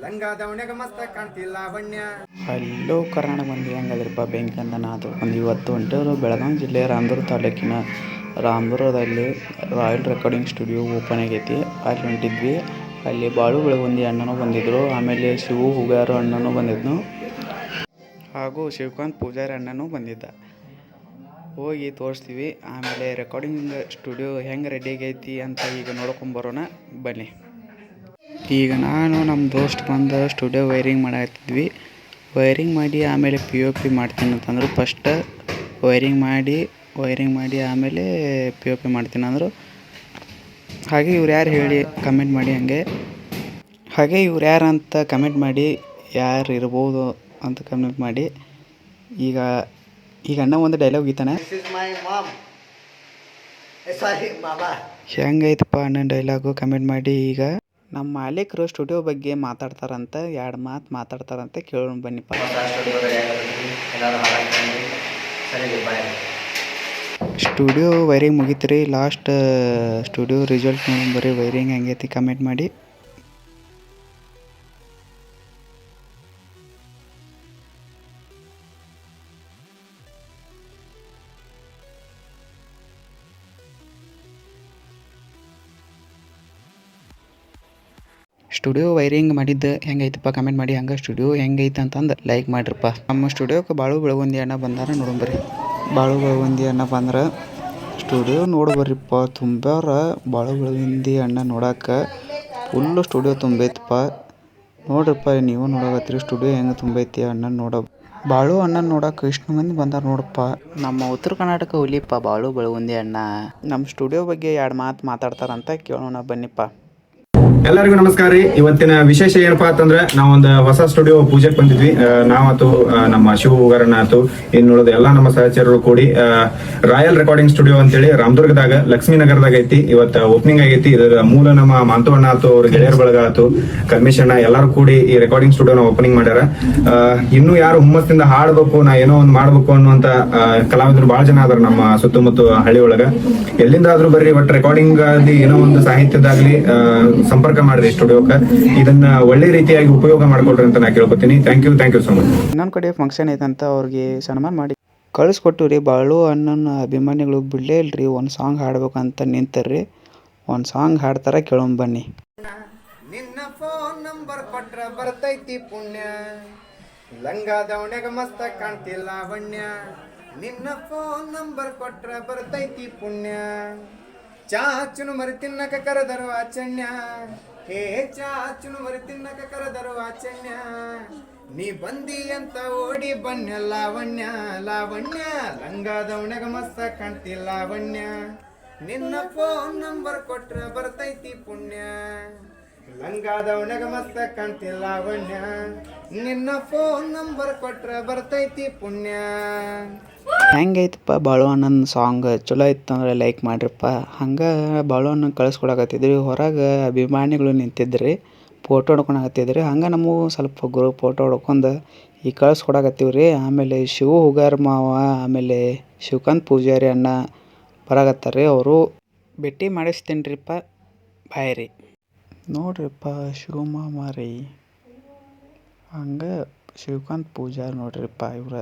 ಲಂಗಾದವನ್ಯಾಗ ಮಸ್ತ ಕಾಣ್ತಿಲ್ಲ ಲಾವಣ್ಯ. ಹಲೋ ಕರ್ನಾಟಕ ಮಂದಿ ಹೆಂಗದ್ರಪ್ಪ? ಬೆಂಕಿ ಅಂತ ನಾತು ಒಂದು ಇವತ್ತು ಹೊಂಟೇವರು ಬೆಳಗಾವಿ ಜಿಲ್ಲೆಯ ರಾಮದುರ್ಗ ತಾಲೂಕಿನ ರಾಮದುರ್ಗದಲ್ಲಿ ರಾಯಲ್ ರೆಕಾರ್ಡಿಂಗ್ ಸ್ಟುಡಿಯೋ ಓಪನ್ ಆಗೈತಿ. ಅಲ್ಲಿ ಹೊಂಟಿದ್ವಿ. ಅಲ್ಲಿ ಬಾಳು ಬೆಳಗುಂದಿ ಅಣ್ಣನೂ ಬಂದಿದ್ದರು, ಆಮೇಲೆ ಶಿವು ಹುಗಾರ ಅಣ್ಣನೂ ಬಂದಿದ್ನು, ಹಾಗೂ ಶಿವಕಾಂತ್ ಪೂಜಾರಿ ಅಣ್ಣನೂ ಬಂದಿದ್ದ. ಹೋಗಿ ತೋರಿಸ್ತೀವಿ. ಆಮೇಲೆ ರೆಕಾರ್ಡಿಂಗ್ ಸ್ಟುಡಿಯೋ ಹೆಂಗೆ ರೆಡಿ ಆಗೈತಿ ಅಂತ ಈಗ ನೋಡ್ಕೊಂಬರೋಣ ಬನ್ನಿ. ಈಗ ನಾನು ನಮ್ಮ ದೋಸ್ತ್ ಬಂದು ಸ್ಟುಡಿಯೋ ವೈರಿಂಗ್ ಮಾಡಾಕತ್ತಿದ್ವಿ. ವೈರಿಂಗ್ ಮಾಡಿ ಆಮೇಲೆ POP ಮಾಡ್ತೀನಿ ಅಂತಂದರು. ಫಸ್ಟ್ ವೈರಿಂಗ್ ಮಾಡಿ ಆಮೇಲೆ POP ಮಾಡ್ತೀನಿ ಅಂದರು. ಹಾಗೆ ಇವ್ರು ಯಾರು ಹೇಳಿ ಕಮೆಂಟ್ ಮಾಡಿ. ಹಾಗೆ ಇವ್ರು ಯಾರು ಅಂತ ಕಮೆಂಟ್ ಮಾಡಿ, ಯಾರು ಇರ್ಬೋದು ಅಂತ ಕಮೆಂಟ್ ಮಾಡಿ. ಈಗ ಅಣ್ಣ ಒಂದು ಡೈಲಾಗ್ ಗೀತಾನೆ. ಹೆಂಗೈತಪ್ಪ ಅಣ್ಣನ ಡೈಲಾಗು ಕಮೆಂಟ್ ಮಾಡಿ. ಈಗ ನಮ್ಮ ಮಾಲೀಕರು ಸ್ಟುಡಿಯೋ ಬಗ್ಗೆ ಮಾತಾಡ್ತಾರಂತ, 2 ಮಾತು ಮಾತಾಡ್ತಾರಂತ ಕೇಳೋಣ ಬನ್ನಿಪ್ಪ. ಸ್ಟುಡಿಯೋ ವೈರಿಂಗ್ ಮುಗಿತ್ರಿ. ಲಾಸ್ಟ್ ಸ್ಟುಡಿಯೋ ರಿಸಲ್ಟ್ ಬರೀ ವೈರಿಂಗ್ ಹೆಂಗೈತಿ ಕಮೆಂಟ್ ಮಾಡಿ. ಸ್ಟುಡಿಯೋ ವೈರಿಂಗ್ ಮಾಡಿದ್ದು ಹೆಂಗೈತಪ್ಪ ಕಮೆಂಟ್ ಮಾಡಿ. ಹಂಗೆ ಸ್ಟುಡಿಯೋ ಹೆಂಗೈತೆ ಅಂತಂದು ಲೈಕ್ ಮಾಡಿರಪ್ಪ. ನಮ್ಮ ಸ್ಟುಡಿಯೋಕ್ಕೆ ಬಾಳು ಬೆಳಗುಂದಿ ಅಣ್ಣ ಬಂದಾರ, ನೋಡಂಬರ್ರಿ. ಬಾಳು ಬೆಳಗುಂದಿ ಅಣ್ಣ ಬಂದ್ರೆ ಸ್ಟುಡಿಯೋ ನೋಡ್ಬರ್ರಿಪ್ಪ. ತುಂಬ್ಯಾರ ಬಾಳು ಬೆಳಗುಂದಿ ಅಣ್ಣ ನೋಡಕ್ಕೆ. Full studio ತುಂಬೈತಪ್ಪ. ನೋಡ್ರಿಪ್ಪ, ನೀವು ನೋಡಕತ್ತೀರಿ ಸ್ಟುಡಿಯೋ ಹೆಂಗೆ ತುಂಬೈತಿ. ಬಾಳು ಅಣ್ಣನ ನೋಡಕ್ಕೆ ಇಷ್ಟು ಮಂದಿ ಬಂದಾರ ನೋಡಪ್ಪ. ನಮ್ಮ ಉತ್ತರ ಕರ್ನಾಟಕ ಹುಲಿಪ್ಪ ಬಾಳು ಬೆಳಗುಂದಿ ಅಣ್ಣ. ನಮ್ಮ ಸ್ಟುಡಿಯೋ ಬಗ್ಗೆ 2 ಮಾತು ಮಾತಾಡ್ತಾರಂತ ಕೇಳೋಣ ಬನ್ನಿಪ್ಪ. ಎಲ್ಲರಿಗೂ ನಮಸ್ಕಾರ ರೀ. ಇವತ್ತಿನ ವಿಶೇಷ ಏನಪ್ಪಾ ಅಂತಂದ್ರೆ ನಾವೊಂದು ಹೊಸ ಸ್ಟುಡಿಯೋ ಪೂಜೆಗೆ ಬಂದಿದ್ವಿ. ನಾವಾತು ನಮ್ಮ ಶಿವ ಹುಗಾರಣ್ಣ ಆತು, ಇನ್ನು ಉಳಿದ ಎಲ್ಲಾ ನಮ್ಮ ಸಹಚರರು ಕೂಡಿ ರಾಯಲ್ ರೆಕಾರ್ಡಿಂಗ್ ಸ್ಟುಡಿಯೋ ಅಂತೇಳಿ ರಾಮದುರ್ಗದಾಗ ಲಕ್ಷ್ಮೀನಗರದಾಗ ಐತಿ. ಇವತ್ತು ಓಪನಿಂಗ್ ಆಗೈತಿ. ಇದರ ಮೂಲ ನಮ್ಮ ಮಾಂತವಣ್ಣ ಆತು, ಅವ್ರ ಗೆಳೆಯರ ಬಳಗ ಆತು, ಕಲ್ಮೇಶ್ ಅಣ್ಣ ಎಲ್ಲಾರು ಕೂಡಿ ಈ ರೆಕಾರ್ಡಿಂಗ್ ಸ್ಟುಡಿಯೋನ ಓಪನಿಂಗ್ ಮಾಡ್ಯಾರ. ಇನ್ನು ಯಾರು ಹುಮ್ಮಸ್ಸಿಂದ ಹಾಡ್ಬೇಕು, ನಾ ಏನೋ ಒಂದು ಮಾಡ್ಬೇಕು ಅನ್ನುವಂತ ಕಲಾವಿದರು ಬಹಳ ಜನ ಅದಾರ ನಮ್ಮ ಸುತ್ತಮುತ್ತ ಹಳ್ಳಿ ಒಳಗ. ಎಲ್ಲಿಂದಾದ್ರೂ ಬರ್ರಿ, ಬಟ್ ರೆಕಾರ್ಡಿಂಗ್ ಆಗಲಿ ಏನೋ ಒಂದು ಸಾಹಿತ್ಯದಾಗ್ಲಿ ಸಂಪರ್ಕ ಮಾಡಿದೆ ಸ್ಟುಡಿಯೋಕ್ಕೆ. ಇದನ್ನ ಒಳ್ಳೆ ರೀತಿಯಾಗಿ ಉಪಯೋಗ ಮಾಡ್ಕೊಳ್ರಿ ಅಂತ ನಾ ಕೇಳ್ಕೊತೀನಿ. Thank you so much. ಇನ್ನೊಂದು ಕಡೆ ಫಂಕ್ಷನ್ ಐತಂತ ಅವ್ರಿಗೆ ಸನ್ಮಾನ ಮಾಡಿ ಕಳಿಸ್ಕೊಟ್ಟು ರೀ. ಬಾಳು ಅಣ್ಣನ ಅಭಿಮಾನಿಗಳು ಬಿಡಲೇ ಇಲ್ರಿ, ಒಂದು ಸಾಂಗ್ ಹಾಡ್ಬೇಕಂತ ನಿಂತರ್ರಿ. ಒಂದು ಸಾಂಗ್ ಹಾಡ್ತಾರ, ಕೇಳೋಣ ಬನ್ನಿ. ನಿನ್ನ ಫೋನ್ ನಂಬರ್ ಕೊಟ್ರ ಬರ್ತೈತಿ ಪುಣ್ಯ, ಲಂಗಾದವನ್ಯಾಗ ಮಸ್ತ ಕಾಣ್ತಿಲ್ಲ ಲಾವಣ್ಯ. ನಿನ್ನ ಫೋನ್ ನಂಬರ್ ಕೊಟ್ರ ಬರ್ತೈತಿ ಪುಣ್ಯ, ಚಾಚುನು ಮರಿ ತಿನ್ನಕ ಕರೆದರು ಆಚಣ್ಯ. ಹೇ ಚಾಚುನು ಮರಿ ತಿನ್ನಕ ಕರೆದರು ಆಚಣ್ಯ, ನೀ ಬಂದಿ ಅಂತ ಓಡಿ ಬನ್ಯ ಲಾವಣ್ಯ. ಲಂಗಾದವನ್ಯಾಗ ಮಸ್ತ ಕಾಣ್ತಿಲ್ಲ ಲಾವಣ್ಯ. ನಿನ್ನ ಫೋನ್ ನಂಬರ್ ಕೊಟ್ರ ಬರ್ತೈತಿ ಪುಣ್ಯ, ಲಂಗಾದವನ್ಯಾಗ ಮಸ್ತ ಕಾಣ್ತಿಲ್ಲ ಲಾವಣ್ಯ. ನಿನ್ನ ಫೋನ್ ನಂಬರ್ ಕೊಟ್ರ ಬರ್ತೈತಿ ಪುಣ್ಯ. ಹೆಂಗೈತಪ್ಪ ಬಾಳು ಅಣ್ಣನ ಸಾಂಗ್? ಚಲೋ ಇತ್ತಂದ್ರೆ ಲೈಕ್ ಮಾಡಿರಪ್ಪ. ಹಂಗೆ ಬಾಳು ಅಣ್ಣ ಕಳಿಸ್ಕೊಡಕತ್ತಿದ್ರಿ. ಹೊರಗೆ ಅಭಿಮಾನಿಗಳು ನಿಂತಿದ್ರಿ, ಫೋಟೋ ಹೊಡ್ಕೊಳಕತ್ತಿದ್ರಿ. ಹಂಗೆ ನಮಗೂ ಸ್ವಲ್ಪ ಗ್ರೂಪ್ ಫೋಟೋ ಹೊಡ್ಕೊಂಡು ಈಗ ಕಳಿಸ್ಕೊಡಕತ್ತೀವ್ರಿ. ಆಮೇಲೆ ಶಿವು ಹುಗಾರ ಮಾವ, ಆಮೇಲೆ ಶಿವಕಾಂತ್ ಪೂಜಾರಿ ಅಣ್ಣ ಬರಾಕತ್ತಾರ್ರಿ. ಅವರು ಭೇಟಿ ಮಾಡಿಸ್ತೀನಿ ರೀಪ್ಪ, ಬಾಯ್ ರೀ. ನೋಡ್ರಿಪ್ಪ ಶಿವಮಾಮ ರೀ. ಹಂಗೆ ಶಿವಕಾಂತ್ ಪೂಜಾರಿ ನೋಡ್ರಿಪ್ಪ ಇವ್ರ.